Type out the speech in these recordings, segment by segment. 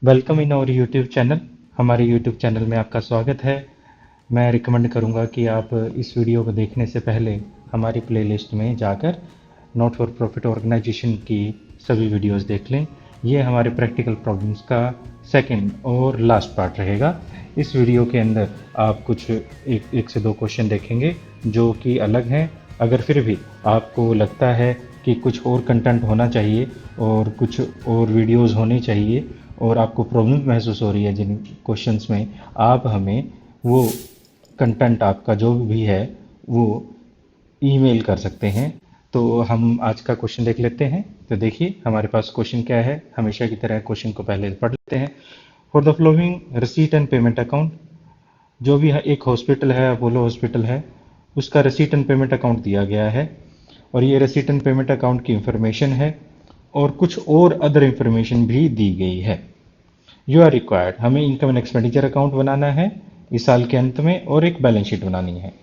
Welcome in our YouTube channel. हमारे YouTube channel में आपका स्वागत है। मैं रिकमेंड करूंगा कि आप इस वीडियो को देखने से पहले हमारी प्लेलिस्ट में जाकर नॉट फॉर प्रॉफिट ऑर्गेनाइजेशन की सभी वीडियोस देख लें। ये हमारे प्रैक्टिकल प्रॉब्लम्स का सेकंड और लास्ट पार्ट रहेगा। इस वीडियो के अंदर आप कुछ एक से दो क्वेश्चन देखेंगे जो कि अलग हैं। अगर फिर भी आपको लगता है कि कुछ और कंटेंट होना चाहिए और कुछ और वीडियोस होनी चाहिए और आपको प्रॉब्लम महसूस हो रही है जिन क्वेश्चंस में, आप हमें वो कंटेंट आपका जो भी है वो ईमेल कर सकते हैं। तो हम आज का क्वेश्चन देख लेते हैं। तो देखिए हमारे पास क्वेश्चन क्या है। हमेशा की तरह क्वेश्चन को पहले पढ़ लेते हैं। For the flowing receipt and payment account, जो भी एक हॉस्पिटल है, अपोलो हॉस्पिटल है, उसका रिसीट एंड पेमेंट अकाउंट दिया गया है और ये रिसीट एंड पेमेंट अकाउंट की इंफॉर्मेशन है और कुछ और अदर इंफॉर्मेशन भी दी गई है। यू आर रिक्वायर्ड, हमें इनकम एंड एक्सपेंडिचर अकाउंट बनाना है इस साल के अंत में और एक बैलेंस शीट बनानी है।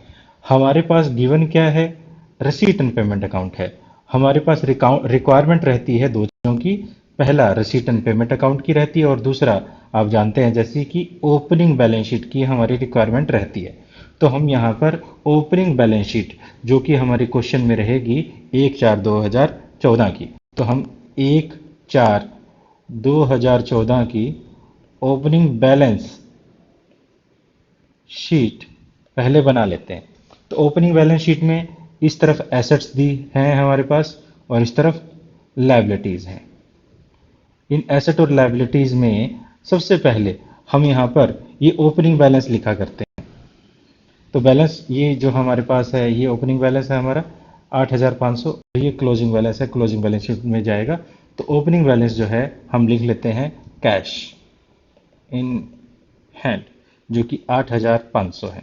हमारे पास गिवन क्या है, रिसीट एंड पेमेंट अकाउंट है। हमारे पास रिक्वायरमेंट रहती है दो चीज़ों की। पहला रिसीट एंड पेमेंट अकाउंट की रहती है और दूसरा आप जानते हैं जैसे कि ओपनिंग बैलेंस शीट की हमारी रिक्वायरमेंट रहती है। तो हम यहाँ पर ओपनिंग बैलेंस शीट जो कि हमारे क्वेश्चन में रहेगी 1/4/2014 की, तो हम 1/4/2014 की ओपनिंग बैलेंस शीट पहले बना लेते हैं। तो ओपनिंग बैलेंस शीट में इस तरफ एसेट्स दी हैं हमारे पास और इस तरफ लायबिलिटीज हैं। इन एसेट और लायबिलिटीज में सबसे पहले हम यहाँ पर ये ओपनिंग बैलेंस लिखा करते हैं। तो बैलेंस ये जो हमारे पास है ये ओपनिंग बैलेंस है हमारा 8,500 और ये क्लोजिंग बैलेंस है, क्लोजिंग बैलेंस शीट में जाएगा। तो ओपनिंग बैलेंस जो है हम लिख लेते हैं कैश इन हैंड, जो कि 8,500 है।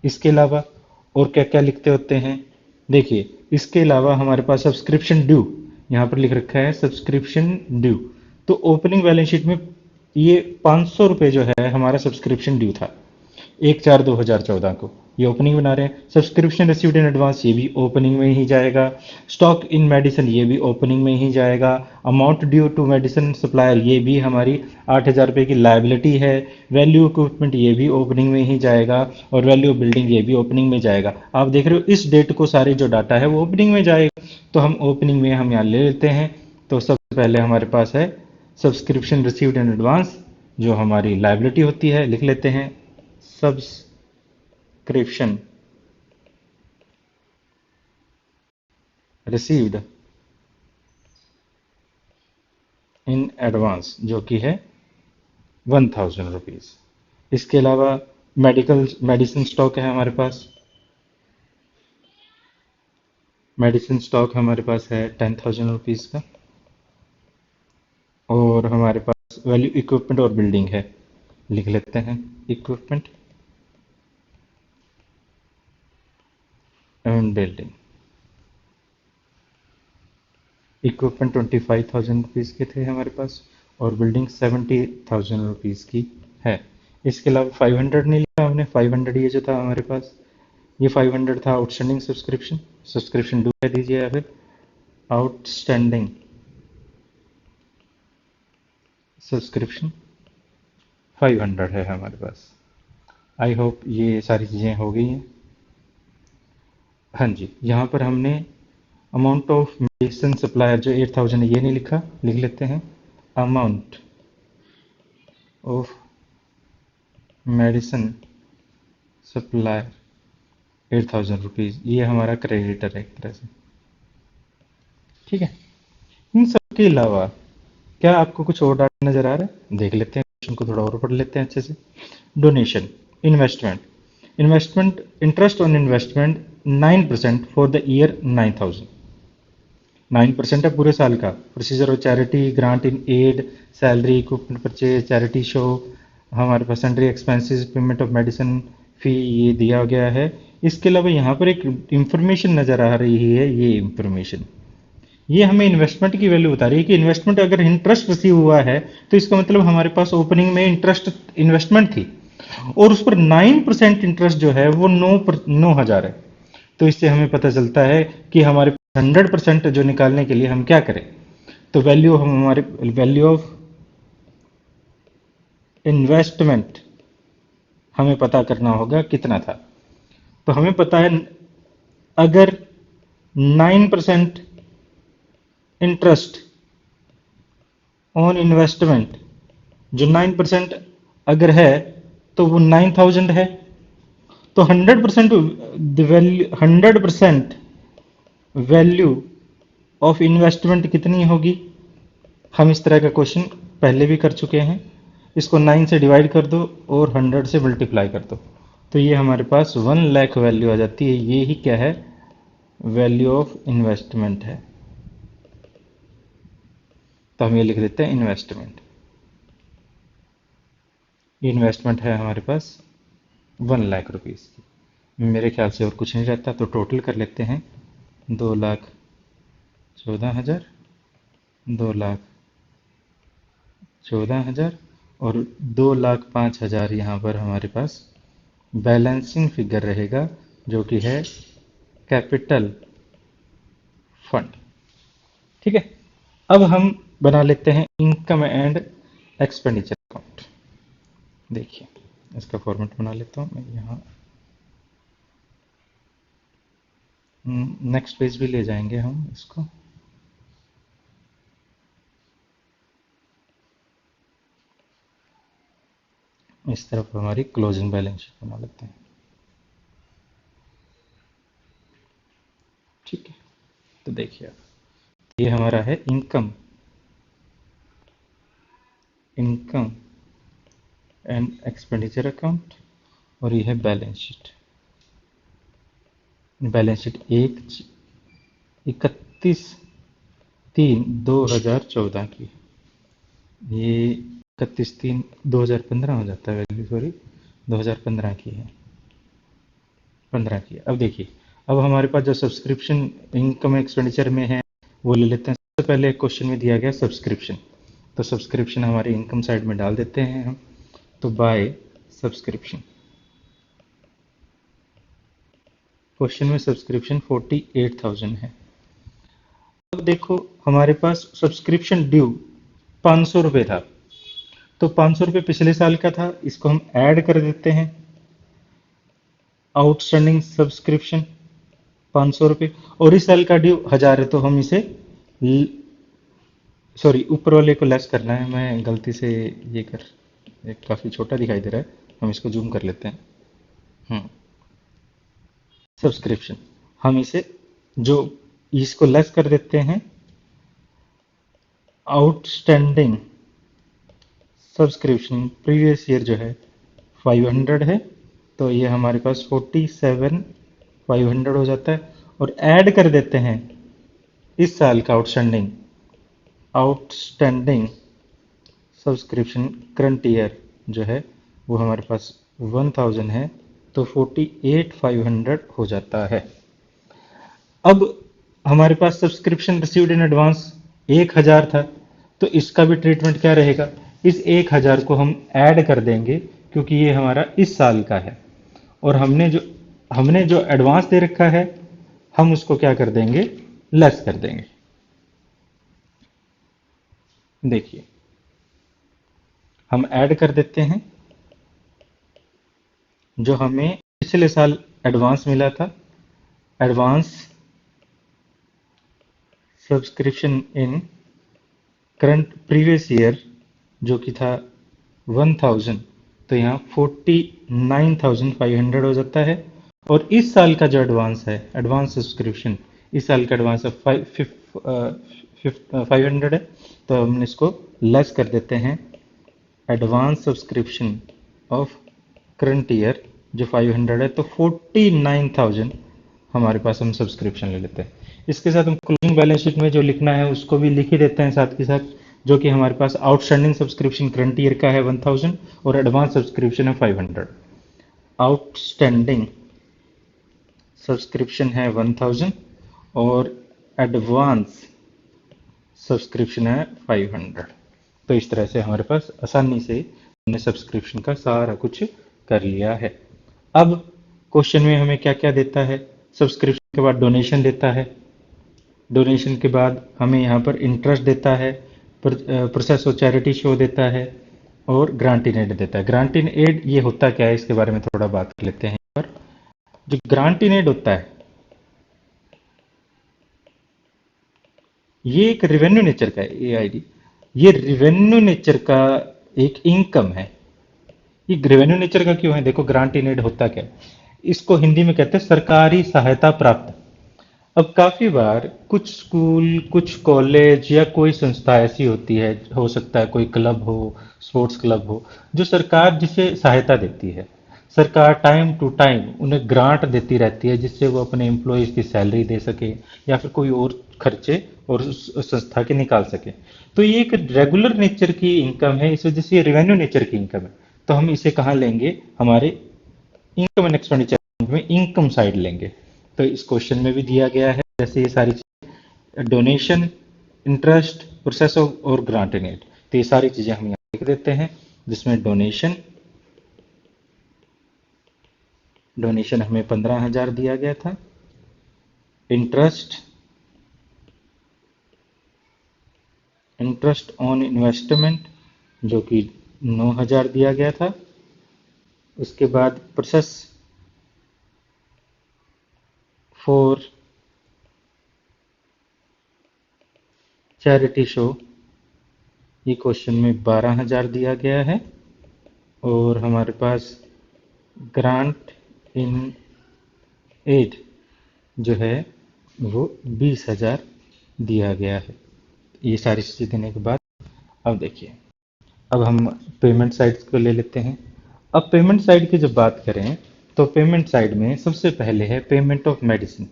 इसके अलावा और क्या क्या लिखते होते हैं, देखिए इसके अलावा हमारे पास सब्सक्रिप्शन ड्यू यहाँ पर लिख रखा है, सब्सक्रिप्शन ड्यू। तो ओपनिंग बैलेंस शीट में ये 500 रुपये जो है हमारा सब्सक्रिप्शन ड्यू था 1/4/2014 को, ये ओपनिंग बना रहे हैं। सब्सक्रिप्शन रिसीव्ड इन एडवांस ये भी ओपनिंग में ही जाएगा। स्टॉक इन मेडिसिन ये भी ओपनिंग में ही जाएगा। Amount due to medicine supplier ये भी हमारी 8,000 रुपये की लायबिलिटी है। वैल्यू इक्विपमेंट ये भी ओपनिंग में ही जाएगा और वैल्यू ऑफ बिल्डिंग ये भी ओपनिंग में जाएगा। आप देख रहे हो इस डेट को सारे जो डाटा है वो ओपनिंग में जाएगा, तो हम ओपनिंग में हम यहाँ ले लेते हैं। तो सबसे पहले हमारे पास है सब्सक्रिप्शन रिसीव्ड इन एडवांस, जो हमारी लायबिलिटी होती है, लिख लेते हैं सब्सक्रिप्शन रिसीव्ड इन एडवांस, जो कि है 1,000 रुपीज़। इसके अलावा मेडिसिन स्टॉक है हमारे पास, मेडिसिन स्टॉक हमारे पास है 10,000 रुपीज़ का। और हमारे पास वैल्यू इक्विपमेंट और बिल्डिंग है, लिख लेते हैं equipment and building. Equipment 25,000 rupees के थे हमारे पास और बिल्डिंग 70,000 रुपीज़ की है। इसके अलावा 500 नहीं लिखा हमने, 500 ये जो था हमारे पास, ये 500 था आउटस्टैंडिंग सब्सक्रिप्शन, सब्सक्रिप्शन ड्यू कह दीजिए या फिर आउटस्टैंडिंग सब्सक्रिप्शन 500 है हमारे पास। आई होप ये सारी चीज़ें हो गई हैं। हाँ जी, यहाँ पर हमने अमाउंट ऑफ मेडिसिन सप्लायर जो 8,000 है ये नहीं लिखा, लिख लेते हैं amount of medicine supplier 8,000 rupees, ये हमारा क्रेडिटर है एक तरह से। ठीक है, इन सब के अलावा क्या आपको कुछ और डाटा नजर आ रहा है? देख लेते हैं, क्वेश्चन को थोड़ा और पढ़ लेते हैं अच्छे से। Donation, investment, investment interest on investment 9% for the year 9,000, 9% है पूरे साल का। Procedure of charity, grant in aid, salary, equipment purchase, charity show, हमारे पास sundry expenses, payment of medicine fee ये दिया गया है। इसके अलावा यहाँ पर एक इंफॉर्मेशन नज़र आ रही है, ये इंफॉर्मेशन ये हमें इन्वेस्टमेंट की वैल्यू बता रही है कि इन्वेस्टमेंट अगर इंटरेस्ट रिसीव हुआ है तो इसका मतलब हमारे पास ओपनिंग में इंटरेस्ट इन्वेस्टमेंट थी और उस पर 9% इंटरेस्ट जो है वो 9,000 है। तो इससे हमें पता चलता है कि हमारे 100% जो निकालने के लिए हम क्या करें। तो वैल्यू हम हमारे वैल्यू ऑफ इन्वेस्टमेंट हमें पता करना होगा कितना था। तो हमें पता है अगर 9% इंटरेस्ट ऑन इन्वेस्टमेंट, जो 9% अगर है तो वो 9,000 है। तो 100% वैल्यू ऑफ इन्वेस्टमेंट कितनी होगी? हम इस तरह का क्वेश्चन पहले भी कर चुके हैं। इसको 9 से डिवाइड कर दो और 100 से मल्टीप्लाई कर दो, तो ये हमारे पास 1 लाख वैल्यू आ जाती है। ये ही क्या है? वैल्यू ऑफ इन्वेस्टमेंट है। तो हम ये लिख देते हैं इन्वेस्टमेंट। इन्वेस्टमेंट है हमारे पास 1 लाख रुपीज़ की। मेरे ख्याल से और कुछ नहीं रहता, तो टोटल कर लेते हैं। 2,14,000, 2,14,000 और 2,05,000 यहाँ पर हमारे पास बैलेंसिंग फिगर रहेगा, जो कि है कैपिटल फंड। ठीक है, अब हम बना लेते हैं इनकम एंड एक्सपेंडिचर अकाउंट। देखिए, इसका फॉर्मेट बना लेता हूँ मैं यहाँ। नेक्स्ट पेज भी ले जाएंगे हम इसको। इस तरफ हमारी क्लोजिंग बैलेंस शीट बना लेते हैं। ठीक है, तो देखिए ये हमारा है इनकम एंड एक्सपेंडिचर अकाउंट, और ये है बैलेंस शीट। बैलेंस शीट 31/3/2014 की। ये 31/3/2015 हो जाता है वैल्यू, सॉरी 2015 की है, 15 की है। अब देखिए, अब हमारे पास जो सब्सक्रिप्शन इनकम एक्सपेंडिचर में है वो ले लेते हैं। सबसे पहले क्वेश्चन में दिया गया सब्सक्रिप्शन, तो सब्सक्रिप्शन हमारे इनकम साइड में डाल देते हैं हम। तो बाय सब्सक्रिप्शन, क्वेश्चन में सब्सक्रिप्शन 48,000 है। अब देखो हमारे पास सब्सक्रिप्शन ड्यू 500 रुपये था, तो 500 रुपये पिछले साल का था, इसको हम ऐड कर देते हैं। आउटस्टैंडिंग सब्सक्रिप्शन 500 रुपये, और इस साल का ड्यू 1000 है, तो हम इसे सॉरी ऊपर वाले को लेस करना है। मैं गलती से ये काफ़ी छोटा दिखाई दे रहा है, हम इसको जूम कर लेते हैं। सब्सक्रिप्शन हम इसे जो इसको लेस कर देते हैं। आउटस्टैंडिंग सब्सक्रिप्शन प्रीवियस ईयर जो है 500 है, तो ये हमारे पास 47,500 हो जाता है। और ऐड कर देते हैं इस साल का आउटस्टैंडिंग सब्सक्रिप्शन करंट ईयर जो है वो हमारे पास 1000 है, तो 48,500 हो जाता है। अब हमारे पास सब्सक्रिप्शन रिसीव्ड इन एडवांस 1000 था, तो इसका भी ट्रीटमेंट क्या रहेगा? इस 1000 को हम ऐड कर देंगे, क्योंकि ये हमारा इस साल का है, और हमने जो एडवांस दे रखा है हम उसको क्या कर देंगे? लेस कर देंगे। देखिए, हम ऐड कर देते हैं जो हमें पिछले साल एडवांस मिला था। Advance subscription in current previous year जो कि था 1000, तो यहाँ 49,500 हो जाता है। और इस साल का जो एडवांस है, एडवांस सब्सक्रिप्शन, इस साल का एडवांस है 500 है, तो हम इसको लेस कर देते हैं। Advance subscription of current year जो 500 है, तो 49,000 हमारे पास हम सब्सक्रिप्शन ले लेते हैं। इसके साथ हम क्लोजिंग बैलेंस शीट में जो लिखना है उसको भी लिख ही देते हैं साथ के साथ, जो कि हमारे पास आउटस्टैंडिंग सब्सक्रिप्शन करंट ईयर का है 1000 और एडवांस सब्सक्रिप्शन है 500। आउटस्टैंडिंग सब्सक्रिप्शन है 1000 और एडवांस सब्सक्रिप्शन है 500। तो इस तरह से हमारे पास आसानी से हमने सब्सक्रिप्शन का सारा कुछ कर लिया है। अब क्वेश्चन में हमें क्या क्या देता है? सब्सक्रिप्शन के बाद डोनेशन देता है, डोनेशन के बाद हमें यहाँ पर इंटरेस्ट देता है, प्रोसेस ऑफ चैरिटी शो देता है, और ग्रांट इन एड देता है। ग्रांट इन एड ये होता क्या है, इसके बारे में थोड़ा बात कर लेते हैं। पर जो ग्रांट इन एड होता है, ये एक रेवेन्यू नेचर का है। एआईडी ये रेवेन्यू नेचर का एक इनकम है। ये रेवेन्यू नेचर का क्यों है? देखो, ग्रांट इन एड होता क्या है, इसको हिंदी में कहते हैं सरकारी सहायता प्राप्त। अब काफी बार कुछ स्कूल, कुछ कॉलेज या कोई संस्था ऐसी होती है, हो सकता है कोई क्लब हो, स्पोर्ट्स क्लब हो, जो सरकार जिसे सहायता देती है। सरकार टाइम टू टाइम उन्हें ग्रांट देती रहती है, जिससे वो अपने एम्प्लॉयज की सैलरी दे सके या फिर कोई और खर्चे और उस संस्था के निकाल सके। तो ये एक रेगुलर नेचर की इनकम है, इस वजह से ये रेवेन्यू नेचर की इनकम है। तो हम इसे कहाँ लेंगे? हमारे इनकम एंड एक्सपेंडिचर में इनकम साइड लेंगे। तो इस क्वेश्चन में भी दिया गया है, जैसे ये सारी चीजें, डोनेशन, इंटरेस्ट, प्रोसेस और ग्रांट इन एड, तो ये सारी चीजें हम यहाँ लिख देते हैं। जिसमें डोनेशन, डोनेशन हमें 15,000 दिया गया था। इंटरेस्ट, इंटरेस्ट ऑन इन्वेस्टमेंट जो कि 9,000 दिया गया था। उसके बाद प्रोसेस फॉर चैरिटी शो, ये क्वेश्चन में 12,000 दिया गया है। और हमारे पास ग्रांट इन एड जो है वो 20,000 दिया गया है। ये सारी चीज़ें देने के बाद अब देखिए, अब हम पेमेंट साइड को ले लेते हैं। अब पेमेंट साइड की जब बात करें, तो पेमेंट साइड में सबसे पहले है payment of medicine.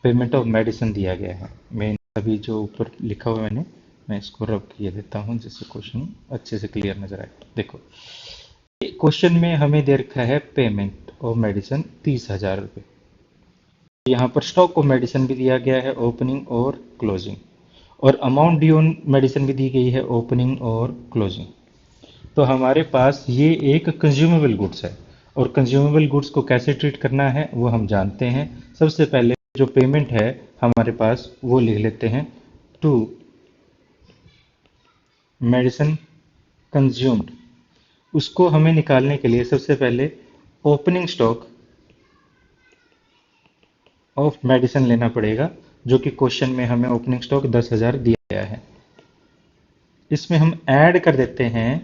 Payment of medicine दिया गया है। मैं अभी जो ऊपर लिखा हुआ है मैं इसको रब किए देता हूँ, जिससे क्वेश्चन अच्छे से क्लियर नजर आए। देखो, क्वेश्चन में हमें दे रखा है पेमेंट ऑफ मेडिसिन 30,000 रुपये। यहाँ पर स्टॉक ऑफ मेडिसिन भी दिया गया है, ओपनिंग और क्लोजिंग, और अमाउंट ड्यू ऑन मेडिसिन भी दी गई है, ओपनिंग और क्लोजिंग। तो हमारे पास ये एक कंज्यूमेबल गुड्स है, और कंज्यूमेबल गुड्स को कैसे ट्रीट करना है वो हम जानते हैं। सबसे पहले जो पेमेंट है हमारे पास वो लिख लेते हैं, टू मेडिसिन कंज्यूम्ड। उसको हमें निकालने के लिए सबसे पहले ओपनिंग स्टॉक ऑफ मेडिसिन लेना पड़ेगा, जो कि क्वेश्चन में हमें ओपनिंग स्टॉक 10,000 दिया गया है। इसमें हम ऐड कर देते हैं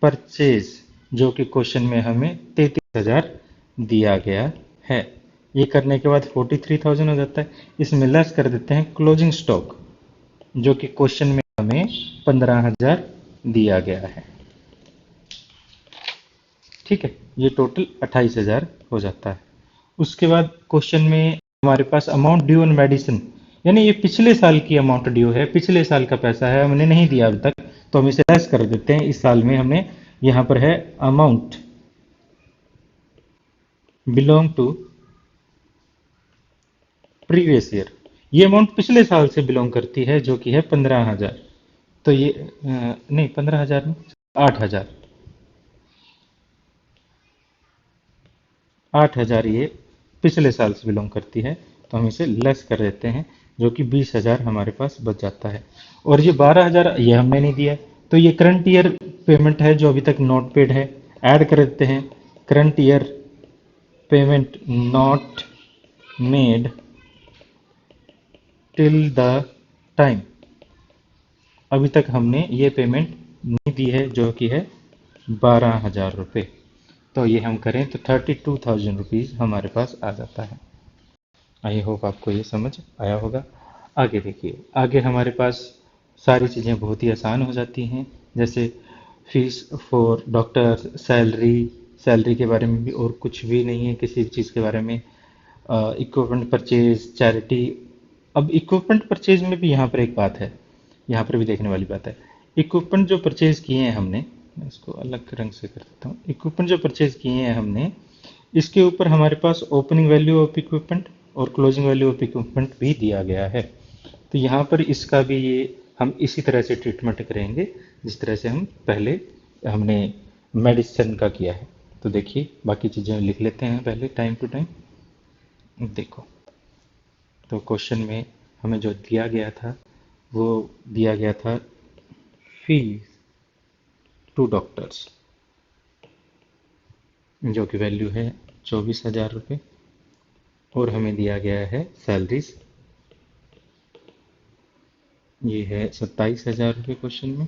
परचेज, जो कि क्वेश्चन में हमें 33,000 दिया गया है। ये करने के बाद 43,000 हो जाता है। इसमें लेस कर देते हैं क्लोजिंग स्टॉक, जो कि क्वेश्चन में हमें 15,000 दिया गया है। ठीक है, ये टोटल 28,000 हो जाता है। उसके बाद क्वेश्चन में हमारे पास अमाउंट ड्यू ऑन मेडिसिन, यानी ये पिछले साल की अमाउंट ड्यू है, पिछले साल का पैसा है, हमने नहीं दिया अभी तक, तो हम इसे लेस कर देते हैं। इस साल में हमने, यहाँ पर है amount belong to previous year. ये अमाउंट पिछले साल से बिलोंग करती है, जो कि है 15,000। तो ये नहीं, 15,000 नहीं, 8,000। 8,000 ये पिछले साल से बिलोंग करती है, तो हम इसे लेस कर देते हैं, जो कि 20,000 हमारे पास बच जाता है। और ये 12,000 ये हमने नहीं दिया, तो ये करंट ईयर पेमेंट है जो अभी तक नॉट पेड है। ऐड कर देते हैं current year payment not made till the time, अभी तक हमने ये पेमेंट नहीं दी है, जो कि है 12,000 रुपये। तो ये हम करें तो 32,000 रुपीज़ हमारे पास आ जाता है। आई होप आपको ये समझ आया होगा। आगे देखिए, आगे हमारे पास सारी चीज़ें बहुत ही आसान हो जाती हैं, जैसे fees for doctor, salary, salary के बारे में भी और कुछ भी नहीं है किसी चीज़ के बारे में। Equipment purchase, charity. अब इक्विपमेंट परचेज में भी यहाँ पर एक बात है, यहाँ पर भी देखने वाली बात है। इक्विपमेंट जो परचेज किए हैं हमने, मैं इसको अलग रंग से कर देता हूँ। इक्विपमेंट जो परचेज किए हैं हमने, इसके ऊपर हमारे पास ओपनिंग वैल्यू ऑफ इक्विपमेंट और क्लोजिंग वैल्यू ऑफ इक्विपमेंट भी दिया गया है। तो यहाँ पर इसका भी ये हम इसी तरह से ट्रीटमेंट करेंगे, जिस तरह से हम पहले हमने मेडिसिन का किया है। तो देखिए, बाकी चीज़ें लिख लेते हैं पहले टाइम टू टाइम। देखो, तो क्वेश्चन में हमें जो दिया गया था वो दिया गया था फीस 2 डॉक्टर्स, जो कि वैल्यू है 24,000 रुपये। और हमें दिया गया है सैलरीज, ये है 27,000 रुपये क्वेश्चन में।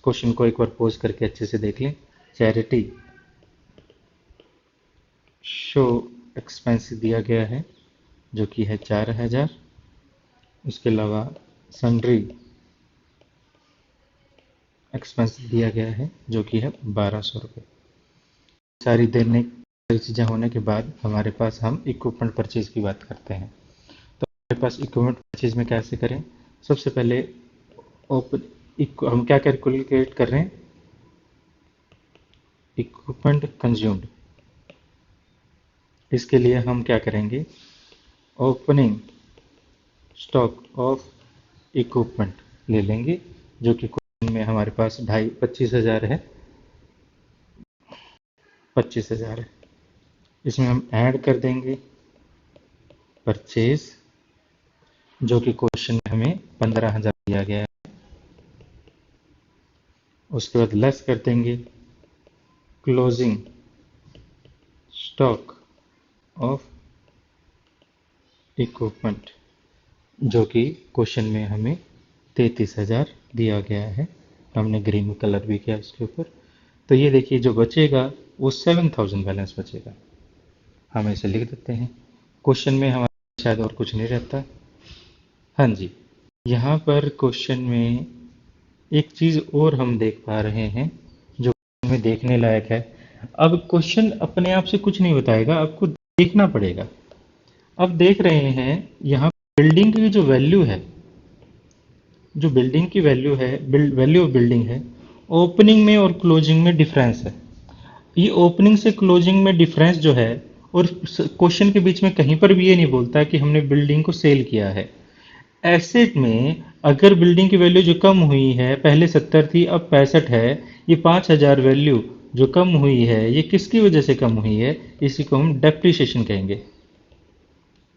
क्वेश्चन को एक बार पोज करके अच्छे से देख लें। चैरिटी शो एक्सपेंस दिया गया है जो कि है 4,000। उसके अलावा सन्ड्री एक्सपेंस दिया गया है जो कि है 1,200 रुपये। सारी चीज़ें होने के बाद हमारे पास हम इक्विपमेंट परचेज की बात करते हैं। तो हमारे पास इक्विपमेंट परचेज में कैसे करें? सबसे पहले ओपन हम क्या कैलकुलेट कर रहे हैं? Equipment consumed. इसके लिए हम क्या करेंगे? ओपनिंग स्टॉक ऑफ इक्विपमेंट ले लेंगे जो कि क्वेश्चन में हमारे पास 25,000 है। 25,000 है, इसमें हम ऐड कर देंगे परचेज जो कि क्वेश्चन में हमें 15,000 दिया गया है। उसके बाद लेस कर देंगे क्लोजिंग स्टॉक ऑफ इक्विपमेंट जो कि क्वेश्चन में हमें 33,000 दिया गया है। हमने ग्रीन कलर भी किया उसके ऊपर। तो ये देखिए जो बचेगा वो 7,000 बैलेंस बचेगा। हम इसे लिख देते हैं। क्वेश्चन में हमारे शायद और कुछ नहीं रहता। हाँ जी, यहाँ पर क्वेश्चन में एक चीज़ और हम देख पा रहे हैं जो हमें देखने लायक है। अब क्वेश्चन अपने आप से कुछ नहीं बताएगा, आपको देखना पड़ेगा। अब देख रहे हैं यहाँ बिल्डिंग की जो वैल्यू है, जो बिल्डिंग की वैल्यू है, वैल्यू ऑफ बिल्डिंग है, ओपनिंग में और क्लोजिंग में डिफरेंस है। ये ओपनिंग से क्लोजिंग में डिफरेंस जो है, और क्वेश्चन के बीच में कहीं पर भी ये नहीं बोलता कि हमने बिल्डिंग को सेल किया है। एसेट में अगर बिल्डिंग की वैल्यू जो कम हुई है, पहले 70 थी अब 65 है, ये 5,000 वैल्यू जो कम हुई है ये किसकी वजह से कम हुई है? इसी को हम डेप्रिसिएशन कहेंगे।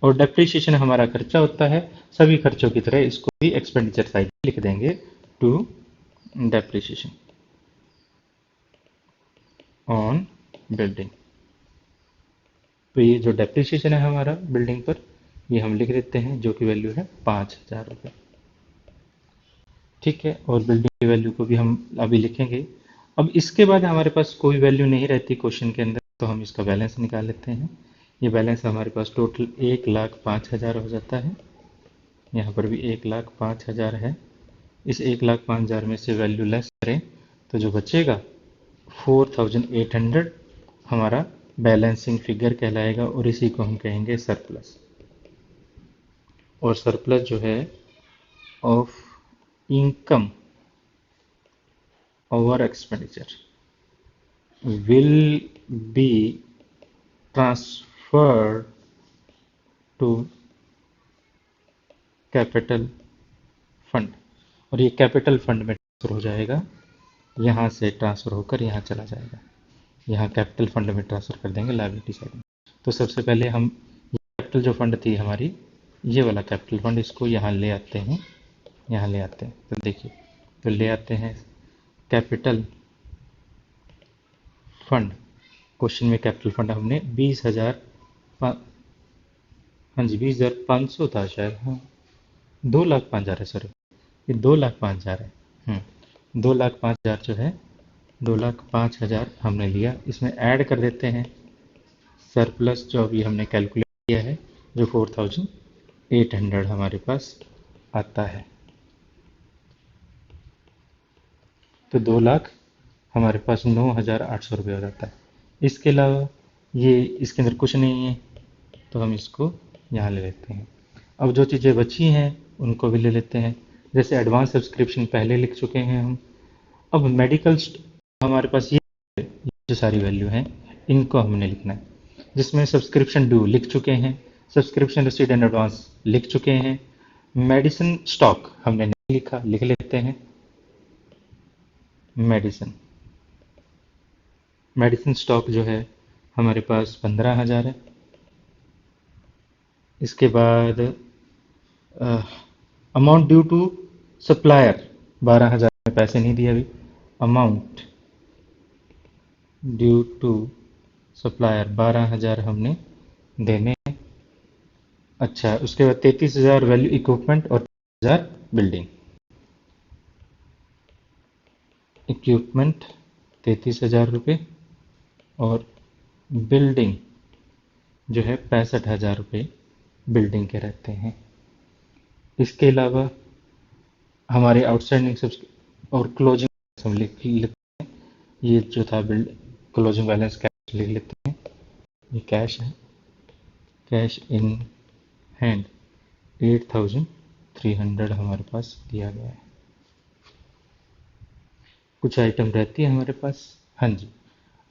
और डेप्रिसिएशन हमारा खर्चा होता है। सभी खर्चों की तरह इसको भी एक्सपेंडिचर साइड लिख देंगे टू डेप्रिसिएशन ऑन बिल्डिंग। तो ये जो डेप्रिसिएशन है हमारा बिल्डिंग पर, ये हम लिख देते हैं जो कि वैल्यू है 5,000 रुपये। ठीक है, और बिल्डिंग की वैल्यू को भी हम अभी लिखेंगे। अब इसके बाद हमारे पास कोई वैल्यू नहीं रहती क्वेश्चन के अंदर, तो हम इसका बैलेंस निकाल लेते हैं। ये बैलेंस हमारे पास टोटल 1,05,000 हो जाता है। यहाँ पर भी 1,05,000 है। इस 1,05,000 में से वैल्यू लेस करें तो जो बचेगा 4,800 हमारा बैलेंसिंग फिगर कहलाएगा, और इसी को हम कहेंगे सरप्लस। और सरप्लस जो है of income over expenditure will be transferred to capital fund. और ये कैपिटल फंड में ट्रांसफर हो जाएगा, यहाँ से ट्रांसफर होकर यहाँ चला जाएगा। यहाँ कैपिटल फंड में ट्रांसफर कर देंगे लायबिलिटी साइड में। तो सबसे पहले हम कैपिटल जो फंड थी हमारी, ये वाला कैपिटल फंड, इसको यहाँ ले आते हैं। यहाँ ले आते हैं तो देखिए, तो ले आते हैं कैपिटल फंड। क्वेश्चन में कैपिटल फंड हमने 20,000, हाँ जी 20,500 था शायद, हाँ 2,05,000 है, सॉरी ये 2,05,000 है। 2,05,000 जो है, 2,05,000 हमने लिया। इसमें ऐड कर देते हैं सरप्लस जो अभी हमने कैलकुलेट किया है, जो 4,800 हमारे पास आता है। तो 2,00,000 हमारे पास 9,800 रुपये हो जाता है। इसके अलावा ये इसके अंदर कुछ नहीं है, तो हम इसको यहाँ ले लेते हैं। अब जो चीज़ें बची हैं उनको भी ले लेते हैं। जैसे एडवांस सब्सक्रिप्शन पहले लिख चुके हैं हम। अब मेडिकल हमारे पास ये जो सारी वैल्यू हैं इनको हमने लिखना है, जिसमें सब्सक्रिप्शन ड्यू लिख चुके हैं, सब्सक्रिप्शन रिसीट एंड एडवांस लिख चुके हैं। मेडिसिन स्टॉक हमने नहीं लिखा, लिख लेते हैं। मेडिसिन मेडिसिन स्टॉक जो है हमारे पास 15,000 है। इसके बाद अमाउंट ड्यू टू सप्लायर 12,000 में पैसे नहीं दिए अभी, अमाउंट ड्यू टू सप्लायर 12,000 हमने देने हैं। अच्छा, उसके बाद 33,000 वैल्यू इक्विपमेंट और 30,000 बिल्डिंग। इक्विपमेंट 33,000 रुपये और बिल्डिंग जो है 65,000 रुपये बिल्डिंग के रहते हैं। इसके अलावा हमारे आउटस्टैंडिंग और क्लोजिंग हम लिख लेते हैं। ये जो था बिल्ड क्लोजिंग बैलेंस कैश लिख लेते हैं, ये कैश है। कैश इन हैंड 8,300 हमारे पास दिया गया है। कुछ आइटम रहती है हमारे पास, हाँ जी।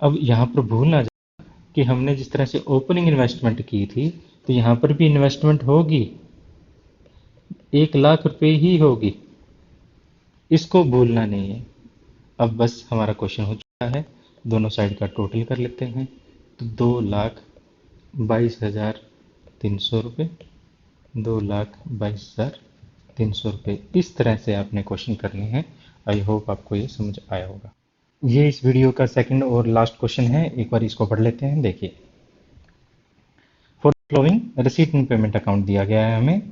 अब यहाँ पर भूल ना जाए कि हमने जिस तरह से ओपनिंग इन्वेस्टमेंट की थी, तो यहाँ पर भी इन्वेस्टमेंट होगी, 1,00,000 रुपये ही होगी, इसको भूलना नहीं है। अब बस हमारा क्वेश्चन हो चुका है, दोनों साइड का टोटल कर लेते हैं। तो 2,22,300 रुपये, 2,22,300 रुपये, इस तरह से आपने क्वेश्चन करने हैं। आई होप आपको ये समझ आया होगा। ये इस वीडियो का सेकंड और लास्ट क्वेश्चन है, एक बार इसको पढ़ लेते हैं। देखिए, for following receipt and payment account दिया गया है हमें,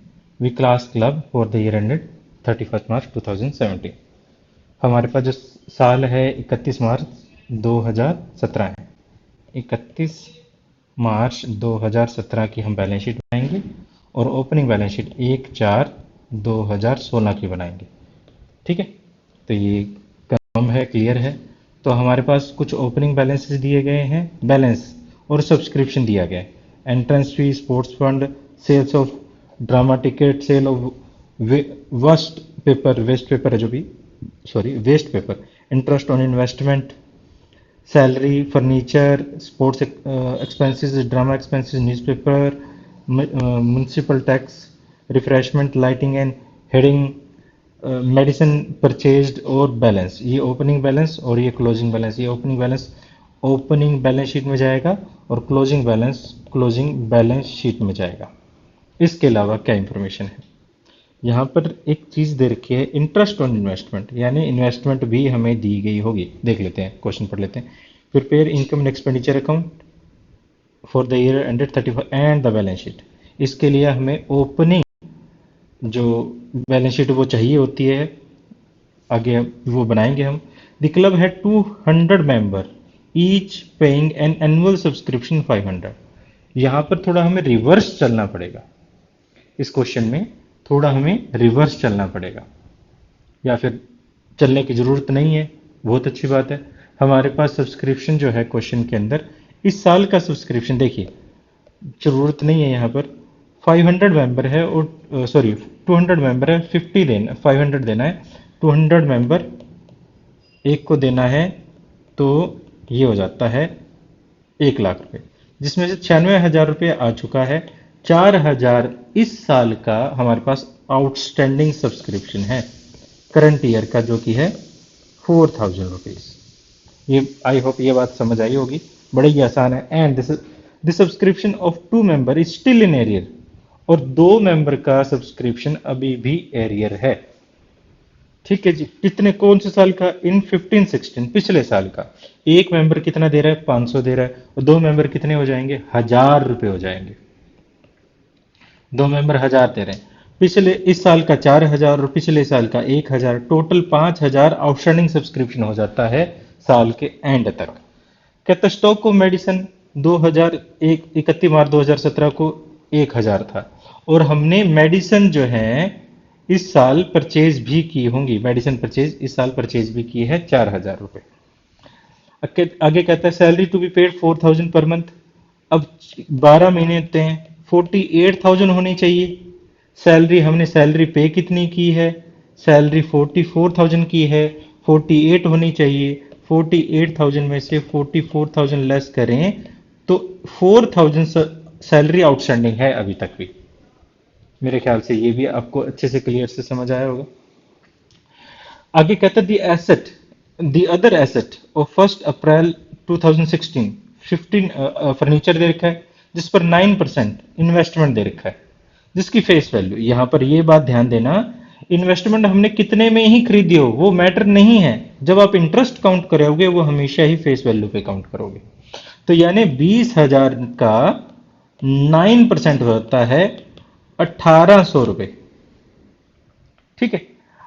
विक्लास club for the year ended 31 March 2017। हमारे पास जो साल है 31 मार्च 2017 है। 31 मार्च 2017 की हम बैलेंस शीट बनाएंगे और ओपनिंग बैलेंस शीट 1/4/2016 की बनाएंगे। ठीक है, तो ये कन्फर्म है, क्लियर है। तो हमारे पास कुछ ओपनिंग बैलेंसेस दिए गए हैं, बैलेंस और सब्सक्रिप्शन दिया गया है। Entrance fee, sports fund, sales of drama ticket, sale of waste paper है जो भी, sorry waste paper, interest on investment, salary, furniture, sports expenses, drama expenses, newspaper, municipal tax, refreshment, lighting and heading, medicine purchased और balance. ये opening balance और ये closing balance. ये opening balance sheet में जाएगा और क्लोजिंग बैलेंस शीट में जाएगा। इसके अलावा क्या इंफॉर्मेशन है, यहाँ पर एक चीज़ दे रखी है, इंटरेस्ट ऑन इन्वेस्टमेंट, यानी इन्वेस्टमेंट भी हमें दी गई होगी। देख लेते हैं, क्वेश्चन पढ़ लेते हैं। Prepare income and expenditure account for the year ended 35 and the balance sheet. इसके लिए हमें ओपनिंग जो बैलेंस शीट वो चाहिए होती है, आगे वो बनाएंगे हम। द क्लब है 200 member, each paying an annual subscription 500। यहाँ पर थोड़ा हमें रिवर्स चलना पड़ेगा, इस क्वेश्चन में थोड़ा हमें रिवर्स चलना पड़ेगा, या फिर चलने की ज़रूरत नहीं है, बहुत अच्छी बात है। हमारे पास सब्सक्रिप्शन जो है क्वेश्चन के अंदर, इस साल का सब्सक्रिप्शन देखिए, ज़रूरत नहीं है यहाँ पर। 500 मेंबर है और सॉरी 200 मेंबर है, 50 देना, 500 देना है, 200 मेंबर एक को देना है, तो ये हो जाता है 1,00,000 रुपये, जिसमें से 96,000 रुपये आ चुका है। 4,000 इस साल का हमारे पास आउटस्टैंडिंग सब्सक्रिप्शन है करंट ईयर का, जो कि है 4,000 रुपीज़। ये आई होप ये बात समझ आई होगी, बड़े ही आसान है। And this subscription of 2 member is still in arrear, और 2 मेंबर का सब्सक्रिप्शन अभी भी एरियर है। ठीक है जी, कितने, कौन से साल का? इन 15-16, पिछले साल का। एक मेंबर कितना दे रहा है? 500 दे रहा है, और 2 मेंबर कितने हो जाएंगे? 1,000 रुपये हो जाएंगे। 2 मेंबर 1,000 दे रहे हैं, पिछले इस साल का 4,000 और पिछले साल का 1,000, टोटल 5,000 आउटस्टैंडिंग सब्सक्रिप्शन हो जाता है साल के एंड तक। कहता स्टॉक ऑफ मेडिसिन 31 मार्च 2017 को 1,000 था, और हमने मेडिसिन जो है इस साल परचेज भी की होंगी, मेडिसिन परचेज इस साल परचेज भी की है 4,000 रुपये। आगे कहता है salary to be paid 4,000 per month. अब 12 महीने होते हैं, 48,000 होनी चाहिए सैलरी। हमने सैलरी पे कितनी की है? सैलरी 44,000 की है, 48 होनी चाहिए। 48,000 में से 44,000 लेस करें तो 4,000 सैलरी आउटस्टैंडिंग है अभी तक भी। मेरे ख्याल से ये भी आपको अच्छे से क्लियर से समझ आया होगा। आगे कहता है the asset, the other asset of 1 April 2016 15 furniture दे रखा है, जिस पर 9% इन्वेस्टमेंट दे रखा है, जिसकी फेस वैल्यू, यहां पर ये बात ध्यान देना, इन्वेस्टमेंट हमने कितने में ही खरीदी हो वो मैटर नहीं है, जब आप इंटरेस्ट काउंट करोगे वो हमेशा ही फेस वैल्यू पे काउंट करोगे। तो यानी 20,000 का 9% होता है 1,800 रुपये। ठीक है,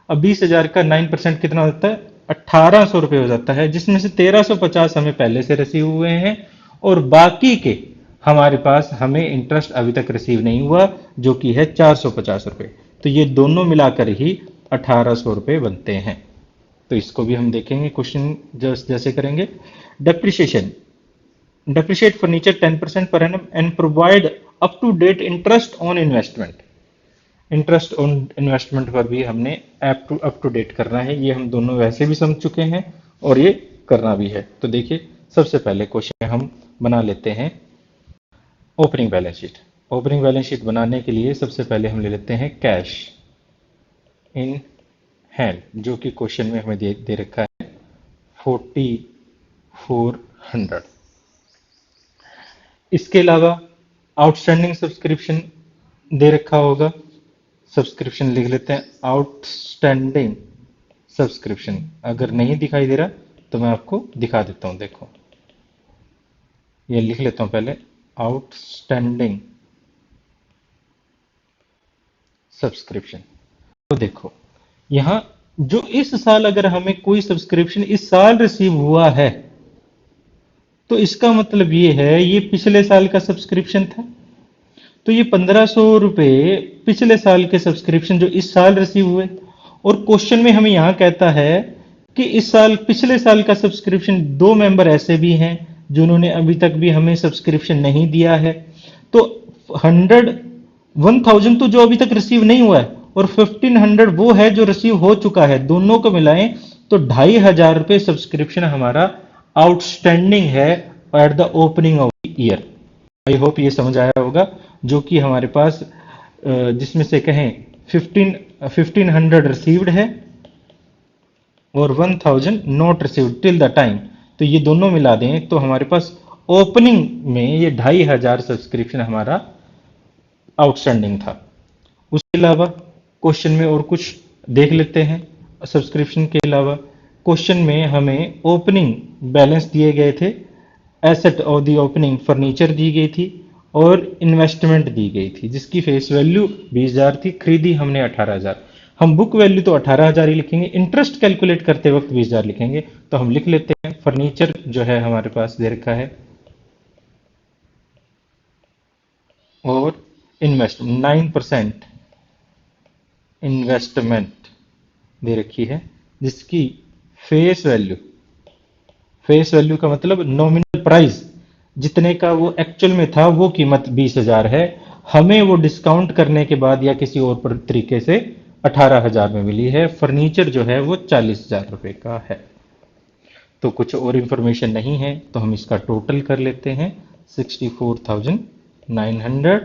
अब 20,000 का 9% कितना होता है? 1,800 रुपये हो जाता है, जिसमें से 1,350 हमें पहले से रिसीव हुए हैं और बाकी के हमारे पास हमें इंटरेस्ट अभी तक रिसीव नहीं हुआ, जो कि है 450 रुपये। तो ये दोनों मिलाकर ही 1,800 रुपये बनते हैं। तो इसको भी हम देखेंगे, क्वेश्चन जैसे करेंगे। Depreciation, depreciate furniture 10% per annum and provide up to date interest on investment। Interest on investment पर भी हमने अप टू डेट करना है, ये हम दोनों वैसे भी समझ चुके हैं और ये करना भी है। तो देखिए, सबसे पहले क्वेश्चन हम बना लेते हैं opening balance sheet. Opening balance sheet बनाने के लिए सबसे पहले हम ले लेते हैं कैश इन हैंड, जो कि क्वेश्चन में हमें दे रखा है 4,400। इसके अलावा आउटस्टैंडिंग सब्सक्रिप्शन दे रखा होगा, सब्सक्रिप्शन लिख लेते हैं आउटस्टैंडिंग सब्सक्रिप्शन। अगर नहीं दिखाई दे रहा तो मैं आपको दिखा देता हूं, देखो ये लिख लेता हूं पहले, आउटस्टैंडिंग सब्सक्रिप्शन। तो देखो यहां, जो इस साल अगर हमें कोई सब्सक्रिप्शन इस साल रिसीव हुआ है तो इसका मतलब ये है ये पिछले साल का सब्सक्रिप्शन था। तो ये 1,500 रुपये पिछले साल के सब्सक्रिप्शन जो इस साल रिसीव हुए, और क्वेश्चन में हमें यहां कहता है कि इस साल पिछले साल का सब्सक्रिप्शन, दो मेंबर ऐसे भी हैं जिन्होंने अभी तक भी हमें सब्सक्रिप्शन नहीं दिया है। तो 1,000 तो जो अभी तक रिसीव नहीं हुआ है और 1,500 वो है जो रिसीव हो चुका है, दोनों को मिलाएं तो 2,500 रुपये सब्सक्रिप्शन हमारा आउटस्टैंडिंग है at the opening of the year. I hope ये समझ आया होगा, जो कि हमारे पास जिसमें से कहें 1,500 रिसीव्ड है और 1,000 not received till the time. तो ये दोनों मिला दें तो हमारे पास ओपनिंग में ये 2,500 सब्सक्रिप्शन हमारा आउटस्टैंडिंग था। उसके अलावा क्वेश्चन में और कुछ देख लेते हैं। सब्सक्रिप्शन के अलावा क्वेश्चन में हमें ओपनिंग बैलेंस दिए गए थे, asset of the opening furniture दी गई थी और इन्वेस्टमेंट दी गई थी, जिसकी फेस वैल्यू 20,000 थी, खरीदी हमने 18,000। हम बुक वैल्यू तो 18,000 ही लिखेंगे, इंटरेस्ट कैलकुलेट करते वक्त 20,000 लिखेंगे। तो हम लिख लेते हैं फर्नीचर जो है हमारे पास दे रखा है और इन्वेस्टमेंट 9% इन्वेस्टमेंट दे रखी है, जिसकी फेस वैल्यू, फेस वैल्यू का मतलब नॉमिनल प्राइस, जितने का वो एक्चुअल में था वो कीमत 20,000 है, हमें वो डिस्काउंट करने के बाद या किसी और तरीके से 18,000 में मिली है। फर्नीचर जो है वो 40,000 रुपए का है। तो कुछ और इंफॉर्मेशन नहीं है तो हम इसका टोटल कर लेते हैं, 64,900,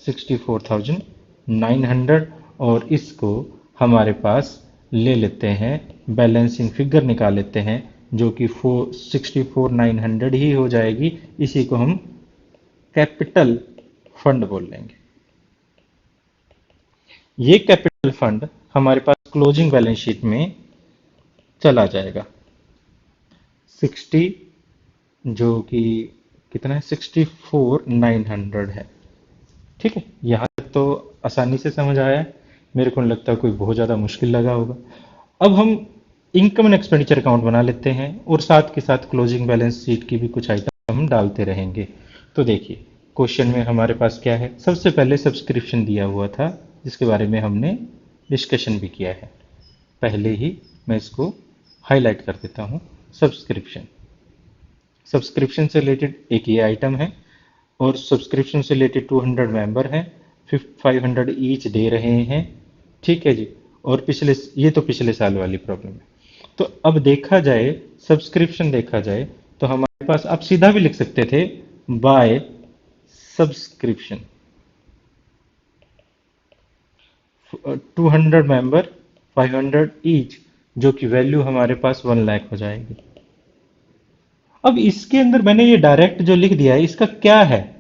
64,900, और इसको हमारे पास ले लेते हैं, बैलेंसिंग फिगर निकाल लेते हैं, जो कि 64,900 ही हो जाएगी। इसी को हम कैपिटल फंड बोल लेंगे। ये कैपिटल फंड हमारे पास क्लोजिंग बैलेंस शीट में चला जाएगा 60, जो कि कितना है, 64,900 है। ठीक है, यहां तक तो आसानी से समझ आया है, मेरे को नहीं लगता कोई बहुत ज़्यादा मुश्किल लगा होगा। अब हम इनकम एंड एक्सपेंडिचर अकाउंट बना लेते हैं और साथ के साथ क्लोजिंग बैलेंस शीट की भी कुछ आइटम हम डालते रहेंगे। तो देखिए क्वेश्चन में हमारे पास क्या है, सबसे पहले सब्सक्रिप्शन दिया हुआ था जिसके बारे में हमने डिस्कशन भी किया है, पहले ही मैं इसको हाईलाइट कर देता हूँ। सब्सक्रिप्शन, सब्सक्रिप्शन से रिलेटेड एक ये आइटम है और सब्सक्रिप्शन से रिलेटेड 200 मेंबर हैं, 500 ईच दे रहे हैं। ठीक है जी, और पिछले, ये तो पिछले साल वाली प्रॉब्लम है। तो अब देखा जाए, सब्सक्रिप्शन देखा जाए तो हमारे पास, आप सीधा भी लिख सकते थे बाय सब्सक्रिप्शन, 200 मेंबर 500 ईच, जो कि वैल्यू हमारे पास 1 लाख हो जाएगी। अब इसके अंदर मैंने ये डायरेक्ट जो लिख दिया है इसका क्या है,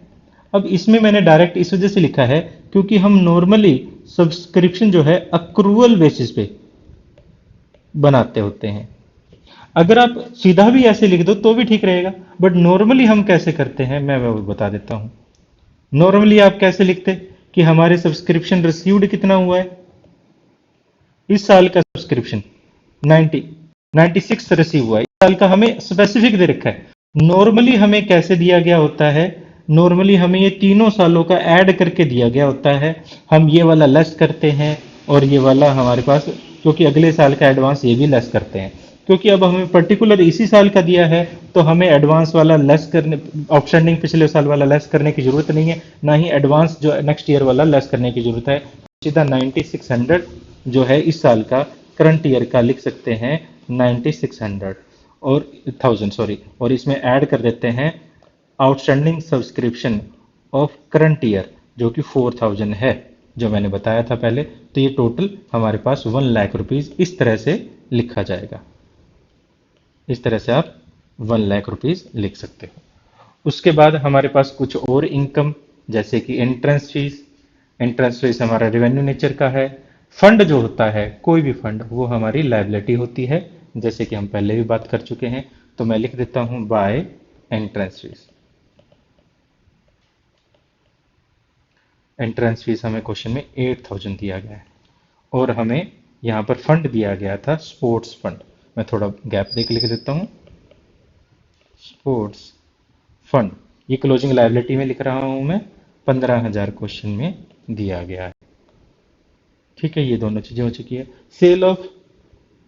अब इसमें मैंने डायरेक्ट इस वजह से लिखा है क्योंकि हम नॉर्मली सब्सक्रिप्शन जो है अक्रूवल बेसिस पे बनाते होते हैं। अगर आप सीधा भी ऐसे लिख दो तो भी ठीक रहेगा, बट नॉर्मली हम कैसे करते हैं मैं वो बता देता हूं। नॉर्मली आप कैसे लिखते कि हमारे सब्सक्रिप्शन रिसीव्ड कितना हुआ है, इस साल का सब्सक्रिप्शन 90 96 रिसीव हुआ है, इस साल का हमें स्पेसिफिक दे रखा है। नॉर्मली हमें कैसे दिया गया होता है, नॉर्मली हमें ये तीनों सालों का ऐड करके दिया गया होता है। हम ये वाला लेस करते हैं और ये वाला हमारे पास, क्योंकि अगले साल का एडवांस ये भी लेस करते हैं, क्योंकि अब हमें पर्टिकुलर इसी साल का दिया है तो हमें एडवांस वाला लेस करने, आउटस्टैंडिंग पिछले साल वाला लेस करने की जरूरत नहीं है, ना ही एडवांस जो नेक्स्ट ईयर वाला लेस करने की जरूरत है। सीधा 9600 जो है इस साल का करंट ईयर का लिख सकते हैं 9600 और 1000 सॉरी, और इसमें ऐड कर देते हैं outstanding subscription of current year जो कि 4000 है, जो मैंने बताया था पहले। तो ये टोटल हमारे पास 1,00,000 रुपीज इस तरह से लिखा जाएगा। इस तरह से आप 1,00,000 रुपीज लिख सकते हो। उसके बाद हमारे पास कुछ और इनकम, जैसे कि एंट्रेंस फीस। एंट्रेंस फीस हमारा रेवेन्यू नेचर का है। फंड जो होता है, कोई भी फंड, वो हमारी लायबिलिटी होती है, जैसे कि हम पहले भी बात कर चुके हैं। तो मैं लिख देता हूं by entrance fees. Entrance fees हमें क्वेश्चन में 8000 दिया गया है, और हमें यहाँ पर फंड दिया गया था स्पोर्ट्स फंड। मैं थोड़ा गैप देख लिख देता हूँ, स्पोर्ट्स फंड, ये क्लोजिंग लायबिलिटी में लिख रहा हूं मैं, 15,000 क्वेश्चन में दिया गया है। ठीक है, ये दोनों चीजें हो चुकी है। सेल ऑफ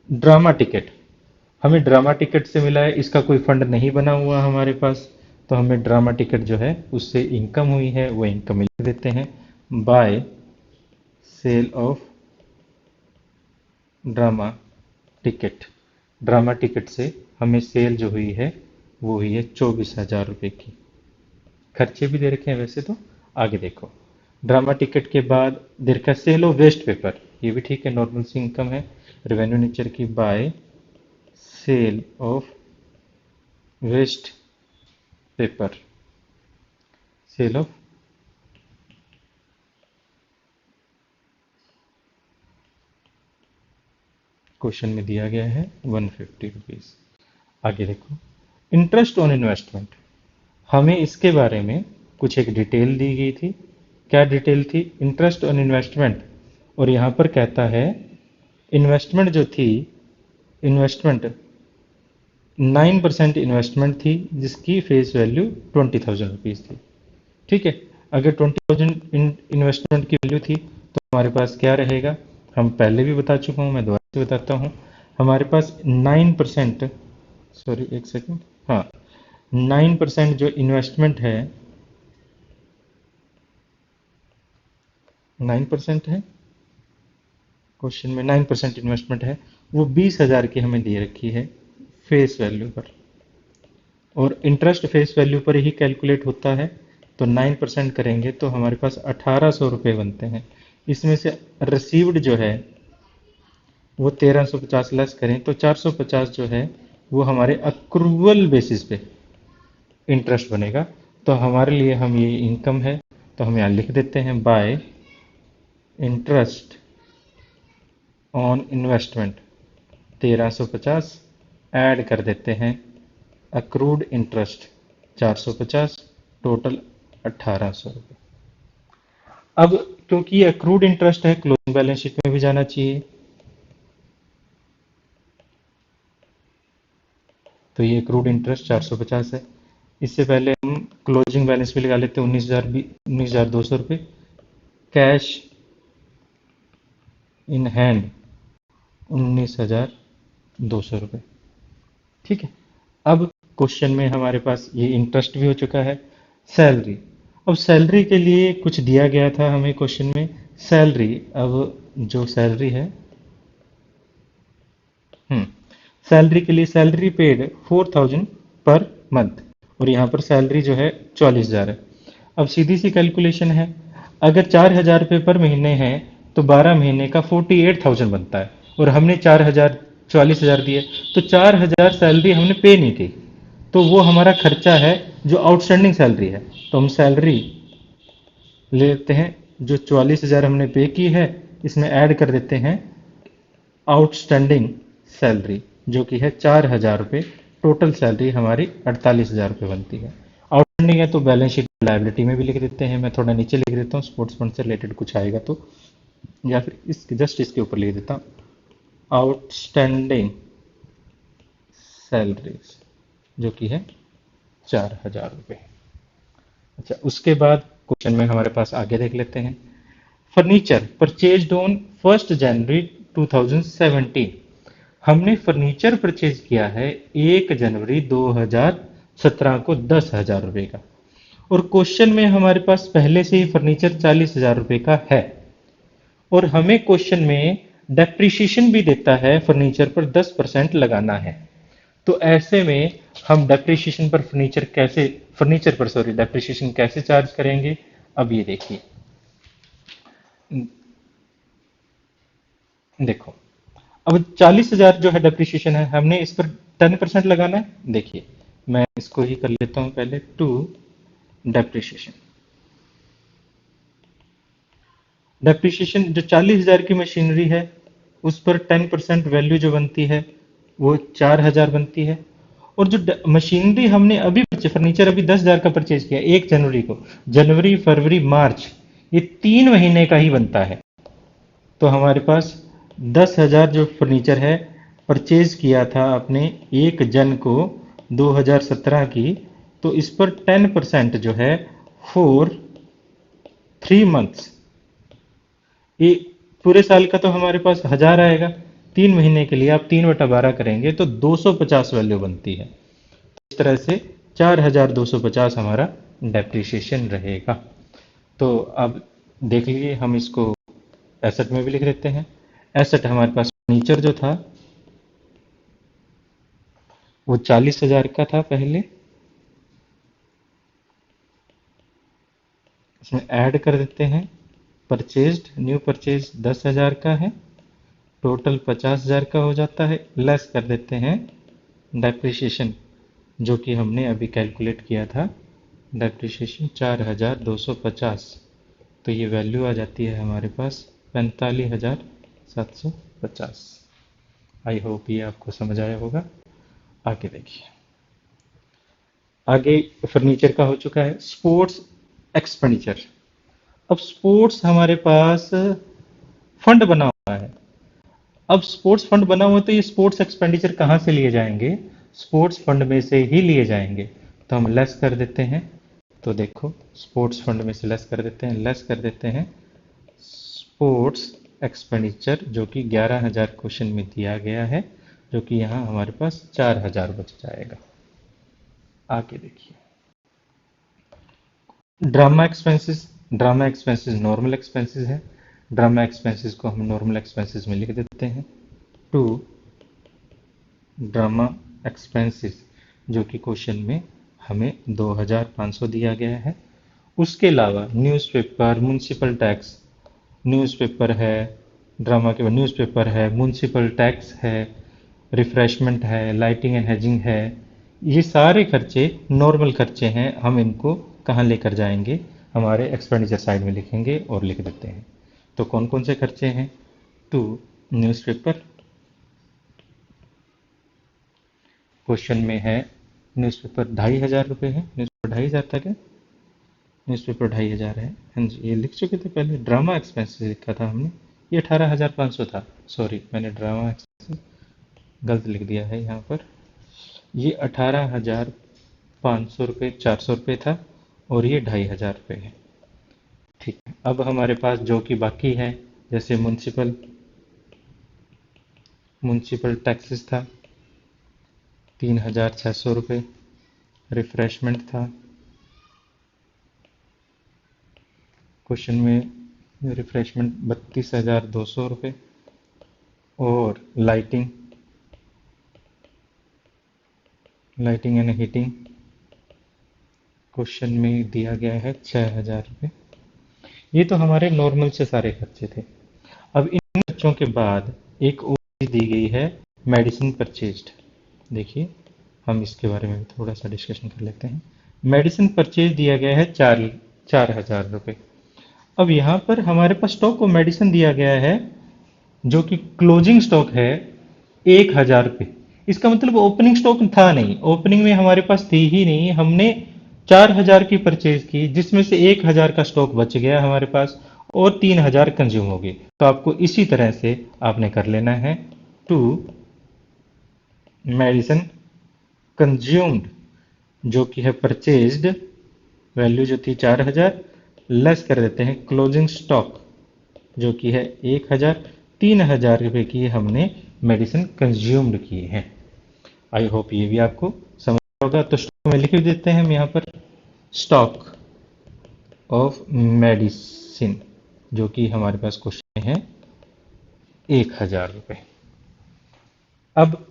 ड्रामा टिकट, हमें ड्रामा टिकट से मिला है, इसका कोई फंड नहीं बना हुआ हमारे पास, तो हमें ड्रामा टिकट जो है उससे इनकम हुई है, वो इनकम लिख देते हैं by sale of drama ticket. Drama ticket से हमें सेल जो हुई है वो हुई है 24,000 रुपये की। खर्चे भी दे रखे हैं वैसे तो, आगे देखो। ड्रामा टिकट के बाद दे रखा है सेल ऑफ वेस्ट पेपर, ये भी ठीक है, नॉर्मल सी इनकम है रेवेन्यू नेचर की, by sale of waste paper. Sale of question में दिया गया है 150 रुपीज। आगे देखो, इंटरेस्ट ऑन इन्वेस्टमेंट, हमें इसके बारे में कुछ एक डिटेल दी गई थी। क्या डिटेल थी? इंटरेस्ट ऑन इन्वेस्टमेंट, और यहाँ पर कहता है इन्वेस्टमेंट जो थी, इन्वेस्टमेंट 9% इन्वेस्टमेंट थी जिसकी फेस वैल्यू 20,000 रुपीज थी। ठीक है, अगर 20,000 इन्वेस्टमेंट की वैल्यू थी तो हमारे पास क्या रहेगा, हम पहले भी बता चुका हूँ, मैं दोबारा से बताता हूँ। हमारे पास 9%, सॉरी एक सेकंड, हाँ 9% जो इन्वेस्टमेंट है, 9% है क्वेश्चन में, 9% इन्वेस्टमेंट है, वो 20,000 की हमें दे रखी है फेस वैल्यू पर, और इंटरेस्ट फेस वैल्यू पर ही कैलकुलेट होता है। तो 9% करेंगे तो हमारे पास 1,800 रुपये बनते हैं। इसमें से रिसीव्ड जो है वो 1,350 लेस करें तो 450 जो है वो हमारे अक्रूवल बेसिस पे इंटरेस्ट बनेगा। तो हमारे लिए हम ये इनकम है, तो हम यहाँ लिख देते हैं bye interest on investment 1,350, add कर देते हैं अक्रूड इंटरेस्ट 450, टोटल 1,800 रुपये। अब क्योंकि ये अक्रूड इंटरेस्ट है, क्लोजिंग बैलेंस शीट में भी जाना चाहिए, तो ये अक्रूड इंटरेस्ट 450 है। इससे पहले हम क्लोजिंग बैलेंस भी लगा लेते हैं 19,200 रुपये। कैश इन हैंड 19,200 रुपये। ठीक है, अब क्वेश्चन में हमारे पास ये इंटरेस्ट भी हो चुका है। सैलरी, अब सैलरी के लिए कुछ दिया गया था हमें क्वेश्चन में, सैलरी, अब जो सैलरी है, सैलरी के लिए सैलरी पेड 4,000 पर मंथ, और यहाँ पर सैलरी जो है 44,000 है। अब सीधी सी कैलकुलेशन है, अगर 4,000 रुपये पर महीने हैं तो 12 महीने का 48,000 बनता है, और हमने 4,000 44,000 दिए, तो 4,000 सैलरी हमने पे नहीं की, तो वो हमारा खर्चा है जो आउटस्टैंडिंग सैलरी है। तो हम सैलरी ले लेते हैं जो 44,000 हमने पे की है, इसमें ऐड कर देते हैं आउटस्टैंडिंग सैलरी, जो कि है 4,000 रुपये। टोटल सैलरी हमारी 48,000 रुपये बनती है। आउटस्टैंडिंग है तो बैलेंस शीट लाइबिलिटी में भी लिख देते हैं। मैं थोड़ा नीचे लिख देता हूँ, स्पोर्ट्स फंड से रिलेटेड कुछ आएगा तो, या फिर इसके जस्ट इसके ऊपर लिख देता हूँ, आउटस्टैंडिंग सैलरीज, जो कि है 4,000 रुपये। अच्छा, उसके बाद क्वेश्चन में हमारे पास आगे देख लेते हैं। फर्नीचर परचेज्ड ऑन 1 जनवरी 2017। हमने फर्नीचर परचेज किया है 1 जनवरी 2017 को 10,000 रुपये का, और क्वेश्चन में हमारे पास पहले से ही फर्नीचर 40,000 रुपये का है, और हमें क्वेश्चन में डेप्रिसिएशन भी देता है फर्नीचर पर 10% लगाना है। तो ऐसे में हम डेप्रिसिएशन पर फर्नीचर पर डेप्रिसिएशन कैसे चार्ज करेंगे, अब ये देखिए। देखो, अब 40,000 जो है डेप्रिसिएशन है, हमने इस पर 10% लगाना है। देखिए, मैं इसको ही कर लेता हूं पहले, टू डेप्रिसिएशन। डेप्रिसिएशन जो 40,000 की मशीनरी है, उस पर 10% वैल्यू जो बनती है वो 4,000 बनती है। और जो मशीनरी हमने अभी फर्नीचर अभी 10,000 का परचेज किया 1 जनवरी को, जनवरी फरवरी मार्च, ये 3 महीने का ही बनता है। तो हमारे पास 10,000 जो फर्नीचर है परचेज किया था आपने 1 जन को 2017 की, तो इस पर 10% जो है फॉर 3 मंथ्स, ये पूरे साल का तो हमारे पास 1,000 आएगा, 3 महीने के लिए आप 3/12 करेंगे तो 250 वैल्यू बनती है। इस तरह से 4,250 हमारा डेप्रिसिएशन रहेगा। तो अब देख लीजिए, हम इसको एसेट में भी लिख देते हैं। एसेट हमारे पास फर्नीचर जो था वो 40,000 का था पहले, इसमें ऐड कर देते हैं परचेज्ड, न्यू परचेज 10,000 का है, टोटल 50,000 का हो जाता है, लेस कर देते हैं डेप्रिसिएशन, जो कि हमने अभी कैलकुलेट किया था, डेप्रिसिएशन 4,250। तो ये वैल्यू आ जाती है हमारे पास 45,750। आई होप ये आपको समझ आया होगा। आगे देखिए, आगे फर्नीचर का हो चुका है। Sports expenditure. अब स्पोर्ट्स हमारे पास फंड बना हुआ है। अब स्पोर्ट्स फंड बना हुआ तो ये स्पोर्ट्स एक्सपेंडिचर कहाँ से लिए जाएंगे, स्पोर्ट्स फंड में से ही लिए जाएंगे। तो हम लेस कर देते हैं, तो देखो स्पोर्ट्स फंड में से लेस कर देते हैं, लेस कर देते हैं स्पोर्ट्स एक्सपेंडिचर, जो कि 11,000 क्वेश्चन में दिया गया है, जो कि यहाँ हमारे पास 4,000 बच जाएगा। आगे देखिए, drama expenses. Drama expenses normal expenses है, ड्रामा एक्सपेंसेस को हम नॉर्मल एक्सपेंसेस में लिख देते हैं, टू ड्रामा एक्सपेंसेस, जो कि क्वेश्चन में हमें 2,500 दिया गया है। उसके अलावा न्यूज़पेपर, म्यूनसिपल टैक्स, न्यूज़पेपर है, ड्रामा के बाद न्यूज़पेपर है, म्यूनसिपल टैक्स है, रिफ्रेशमेंट है, लाइटिंग एंड हेजिंग है, ये सारे खर्चे नॉर्मल खर्चे हैं। हम इनको कहाँ लेकर जाएंगे, हमारे एक्सपेंडिचर साइड में लिखेंगे और लिख देते हैं। तो कौन कौन से खर्चे हैं, टू न्यूज़पेपर, क्वेश्चन में है न्यूज़पेपर 2,500 रुपये है, न्यूज़पेपर 2,500 था क्या, न्यूज़पेपर 2,500 है, हाँ जी, ये लिख चुके थे पहले, ड्रामा एक्सपेंसेस लिखा था हमने, ये 18,500 था, सॉरी मैंने ड्रामा एक्सपेंसेस गलत लिख दिया है यहाँ पर, ये 18,500 रुपये, 400 रुपये था, और ये 2,500 रुपये है। ठीक है, अब हमारे पास जो कि बाकी है, जैसे म्यूनसिपल म्यूनसिपल टैक्सेस था 3,600 रुपये, रिफ्रेशमेंट था, क्वेश्चन में रिफ्रेशमेंट 32,200 रुपये, और लाइटिंग एंड हीटिंग क्वेश्चन में दिया गया है 6,000 रुपये। ये तो हमारे नॉर्मल से सारे खर्चे थे। अब इन खर्चों के बाद एक और चीज़ दी गई है, मेडिसिन परचेज्ड। देखिए, हम इसके बारे में थोड़ा सा डिस्कशन कर लेते हैं। मेडिसिन परचेज दिया गया है 4,000 रुपये। अब यहाँ पर हमारे पास स्टॉक ऑफ मेडिसिन दिया गया है जो कि क्लोजिंग स्टॉक है 1,000 पे। इसका मतलब ओपनिंग स्टॉक था नहीं, ओपनिंग में हमारे पास थी ही नहीं, हमने 4,000 की परचेज की जिसमें से 1,000 का स्टॉक बच गया हमारे पास और 3,000 कंज्यूम हो गए। तो आपको इसी तरह से आपने कर लेना है टू मेडिसिन कंज्यूम्ड जो कि है परचेज्ड वैल्यू जो थी 4,000 लेस कर देते हैं क्लोजिंग स्टॉक जो कि है 1,000, 3,000 रुपए की हमने मेडिसिन कंज्यूम्ड की है। आई होप ये भी आपको समझ होगा। तो स्टॉक में लिख देते हैं हम यहाँ पर स्टॉक ऑफ मेडिसिन जो कि हमारे पास क्वेश्चन है 1,000 रुपये। अब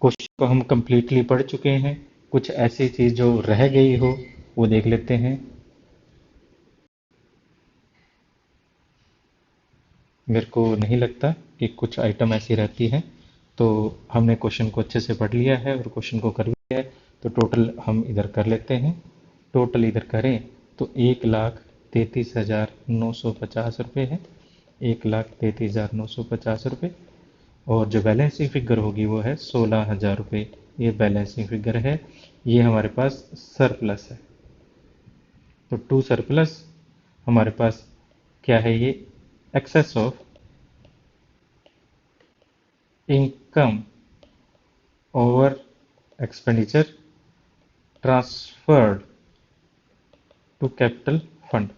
क्वेश्चन को हम कंप्लीटली पढ़ चुके हैं, कुछ ऐसी चीज जो रह गई हो वो देख लेते हैं। मेरे को नहीं लगता कि कुछ आइटम ऐसी रहती है। तो हमने क्वेश्चन को अच्छे से पढ़ लिया है और क्वेश्चन को कर लिया है। तो टोटल हम इधर कर लेते हैं। टोटल इधर करें तो 1,33,950 रुपये है, 1,33,950 रुपये। और जो बैलेंसिंग फिगर होगी वो है 16,000 रुपये। ये बैलेंसिंग फिगर है, ये हमारे पास सरप्लस है। तो टू सरप्लस हमारे पास क्या है, ये excess of income over expenditure transferred to capital fund.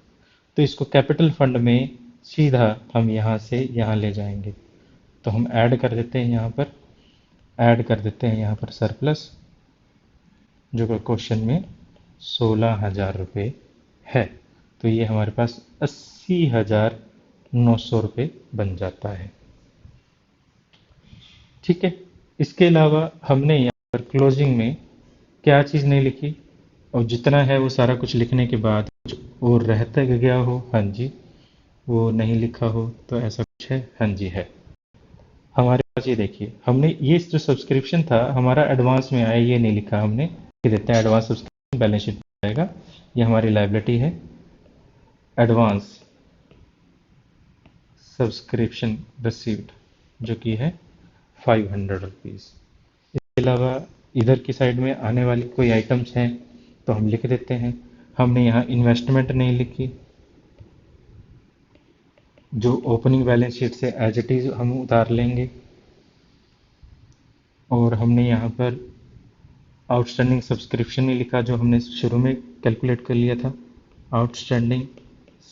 तो इसको कैपिटल फंड में सीधा हम यहाँ से यहाँ ले जाएंगे। तो हम ऐड कर देते हैं यहाँ पर, ऐड कर देते हैं यहाँ पर सरप्लस जो कि क्वेश्चन में 16,000 रुपये है। तो ये हमारे पास 80,900 रुपये बन जाता है। ठीक है। इसके अलावा हमने यहाँ पर क्लोजिंग में क्या चीज़ नहीं लिखी, और जितना है वो सारा कुछ लिखने के बाद कुछ और रहता गया हो, हाँ जी, वो नहीं लिखा हो तो ऐसा कुछ है, हाँ जी है। हमारे पास ये देखिए, हमने ये जो सब्सक्रिप्शन था हमारा एडवांस में आया, ये नहीं लिखा हमने, ये देते हैं एडवांस सब्सक्रिप्शन बैलेंस शीट में आएगा। ये हमारी लायबिलिटी है, एडवांस सब्सक्रिप्शन रिसीव्ड जो कि है 500 रुपीज़। इसके अलावा इधर की साइड में आने वाली कोई आइटम्स हैं तो हम लिख देते हैं। हमने यहाँ इन्वेस्टमेंट नहीं लिखी, जो ओपनिंग बैलेंस शीट से एज इट इज़ हम उतार लेंगे। और हमने यहाँ पर आउटस्टैंडिंग सब्सक्रिप्शन नहीं लिखा जो हमने शुरू में कैलकुलेट कर लिया था। आउटस्टैंडिंग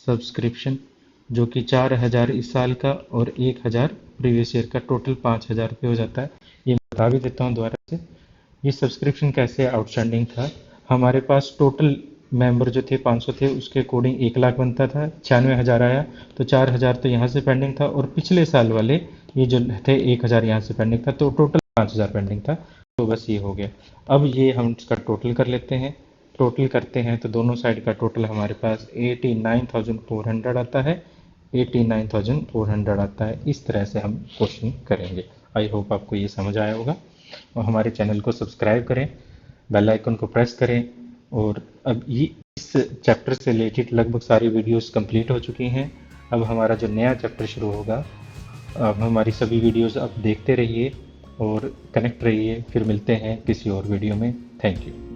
सब्सक्रिप्शन जो कि 4,000 इस साल का और 1,000 प्रीवियस ईयर का, टोटल 5,000 रुपये हो जाता है। ये बता भी देता हूँ दोबारा से, ये सब्सक्रिप्शन कैसे आउटस्टैंडिंग था। हमारे पास टोटल मेंबर जो थे 500 थे, उसके अकॉर्डिंग 1,00,000 बनता था, 96,000 आया तो 4,000 तो यहाँ से पेंडिंग था और पिछले साल वाले ये जो थे 1,000 यहाँ से पेंडिंग था, तो टोटल 5,000 पेंडिंग था। तो बस ये हो गया। अब ये हम इसका टोटल कर लेते हैं। टोटल करते हैं तो दोनों साइड का टोटल हमारे पास 89,400 आता है, 89,400 आता है। इस तरह से हम क्वेश्चन करेंगे। आई होप आपको ये समझ आया होगा। और हमारे चैनल को सब्सक्राइब करें, बेल आइकन को प्रेस करें। और अब ये इस चैप्टर से रिलेटेड लगभग सारी वीडियोस कंप्लीट हो चुकी हैं। अब हमारा जो नया चैप्टर शुरू होगा, अब हमारी सभी वीडियोस आप देखते रहिए और कनेक्ट रहिए। फिर मिलते हैं किसी और वीडियो में। Thank you.